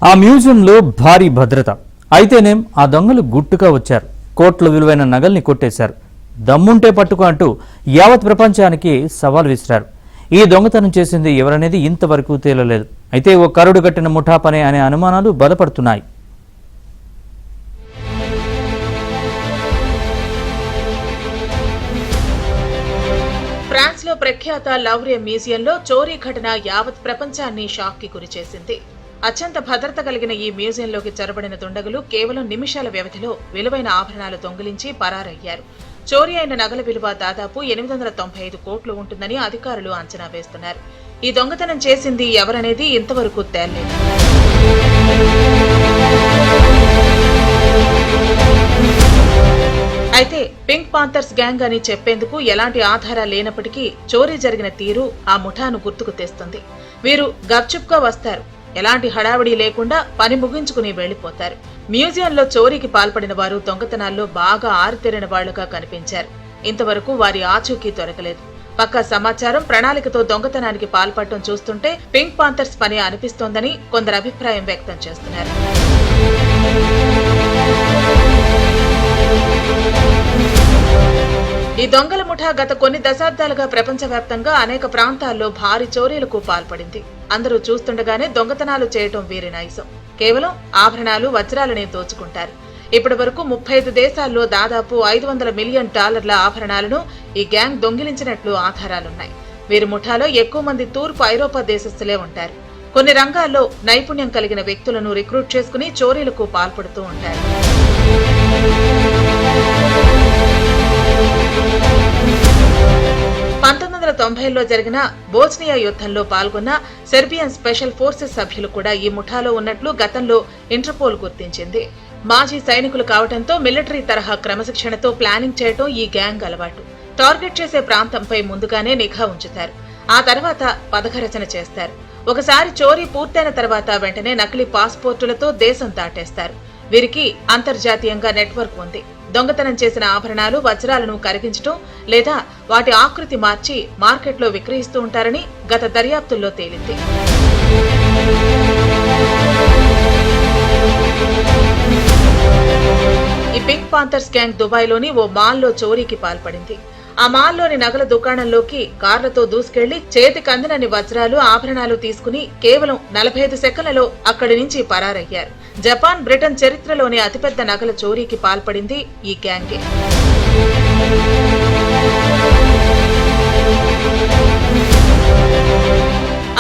ఆ మ్యూజియంలో భారీ భద్రత. అయితేనేం ఆ దొంగలు గుట్టుగా వచ్చారు. కోట్ల విలువైన నగల్ని కొట్టేశారు. దమ్ముంటే పట్టుకో అంటూ యావత్ ప్రపంచానికి సవాల్ విసిరారు. ఈ దొంగతనం చేసింది ఎవరనేది ఇంతవరకు తేలలేదు. అయితే ఓ కరుడు కట్టిన ముఠా పనే అనే అనుమానాలు బలపడుతున్నాయి. ఫ్రాన్స్ లో ప్రఖ్యాత లౌవ్రే మ్యూజియంలో చోరీ ఘటన యావత్ ప్రపంచాన్ని షాక్ కి గురిచేసింది. అత్యంత భద్రత కలిగిన ఈ మ్యూజియంలోకి చొరబడిన దుండగులు కేవలం నిమిషాల వ్యవధిలో విలువైన ఆభరణాలు దొంగిలించి పరారయ్యారు. చోరీ అయిన నగల విలువ దాదాపు 895 కోట్లు ఉంటుందని అధికారులు అంచనా వేస్తున్నారు. ఈ దొంగతనం చేసింది ఎవరనేది ఇంతవరకు తేలలేదు. అయితే పింక్ పాంథర్స్ గ్యాంగ్ అని చెప్పేందుకు ఎలాంటి ఆధారాలు లేనప్పటికీ చోరీ జరిగిన తీరు ఆ ముఠాను గుర్తుకు తెస్తుంది. వీరు గప్చుప్గా వస్తారు, ఎలాంటి హడావిడి లేకుండా పని ముగించుకుని వెళ్లిపోతారు. మ్యూజియంలో చోరీకి పాల్పడిన వారు దొంగతనాల్లో బాగా ఆరితేరిన వాళ్లుగా కనిపించారు. ఇంతవరకు వారి ఆచూకీ దొరకలేదు. పక్కా సమాచారం, ప్రణాళికతో దొంగతనానికి పాల్పడటం చూస్తుంటే పింక్ పాంథర్స్ పని అనిపిస్తోందని కొందరు అభిప్రాయం వ్యక్తం చేస్తున్నారు. ఈ దొంగల ముఠా గత కొన్ని దశాబ్దాలుగా ప్రపంచవ్యాప్తంగా అనేక ప్రాంతాల్లో భారీ చోరీలకు పాల్పడింది. అందరూ చూస్తుండగానే దొంగతనాలు చేయటం వీరి నైజం. కేవలం ఆభరణాలు, వజ్రాలనే దోచుకుంటారు. ఇప్పటి వరకు 35 దేశాల్లో దాదాపు $500 మిలియన్ ఆభరణాలను ఈ గ్యాంగ్ దొంగిలించినట్లు ఆధారాలున్నాయి. వీరి ముఠాలో ఎక్కువ మంది తూర్పు ఐరోపా దేశస్థులే ఉంటారు. కొన్ని రంగాల్లో నైపుణ్యం కలిగిన వ్యక్తులను రిక్రూట్ చేసుకుని చోరీలకు పాల్పడుతూ ఉంటారు. 1990లో జరిగిన బోస్నియా యుద్ధంలో పాల్గొన్న సెర్బియన్ స్పెషల్ ఫోర్సెస్ సభ్యులు కూడా ఈ ముఠాలో ఉన్నట్లు గతంలో ఇంటర్పోల్ గుర్తించింది. మాజీ సైనికులు కావడంతో మిలిటరీ తరహా క్రమశిక్షణతో ప్లానింగ్ చేయటం ఈ గ్యాంగ్ అలవాటు. టార్గెట్ చేసే ప్రాంతంపై ముందుగానే నిఘా ఉంచుతారు. ఆ తర్వాత పథకరచన చేస్తారు. ఒకసారి చోరీ పూర్తయిన తర్వాత వెంటనే నకిలీ పాస్పోర్టులతో దేశం దాటేస్తారు. వీరికి అంతర్జాతీయంగా నెట్వర్క్ ఉంది. దొంగతనం చేసిన ఆభరణాలు, వజ్రాలను కరిగించడం లేదా వాటి ఆకృతి మార్చి మార్కెట్లో విక్రయిస్తూ ఉంటారని గత దర్యాప్తుల్లో తేలింది. ఈ పింక్ పాంథర్స్ గ్యాంగ్ దుబాయ్లోని ఓ మాల్లో చోరీకి పాల్పడింది. ఆ మాల్లోని నగల దుకాణంలోకి కార్లతో దూసుకెళ్లి చేతికి అందినన్ని వజ్రాలు, ఆభరణాలు తీసుకుని కేవలం 45 సెకన్లలో అక్కడి నుంచి పరారయ్యారు. జపాన్, బ్రిటన్ చరిత్రలోని అతిపెద్ద నగల చోరీకి పాల్పడింది ఈ గ్యాంగే.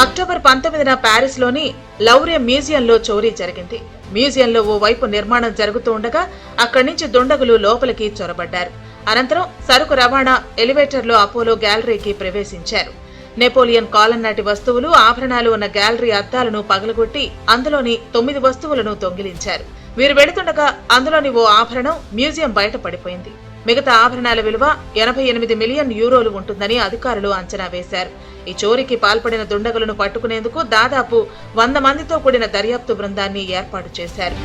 అక్టోబర్ 19న ప్యారిస్ లోని లౌవ్రే మ్యూజియంలో చోరీ జరిగింది. మ్యూజియంలో ఓ వైపు నిర్మాణం జరుగుతూ ఉండగా అక్కడి నుంచి దుండగులు లోపలికి చొరబడ్డారు. అనంతరం సరుకు రవాణా ఎలివేటర్లో అపోలో గ్యాలరీకి ప్రవేశించారు. నెపోలియన్ కాలం నాటి వస్తువులు, ఆభరణాలు ఉన్న గ్యాలరీ అద్దాలను పగలగొట్టి అందులోని 9 వస్తువులను దొంగిలించారు. వీరు వెళుతుండగా అందులోని ఓ ఆభరణం మ్యూజియం బయట పడిపోయింది. మిగతా ఆభరణాల విలువ 88 మిలియన్ యూరోలు ఉంటుందని అధికారులు అంచనా వేశారు. ఈ చోరీకి పాల్పడిన దుండగులను పట్టుకునేందుకు దాదాపు 100 మందితో కూడిన దర్యాప్తు బృందాన్ని ఏర్పాటు చేశారు.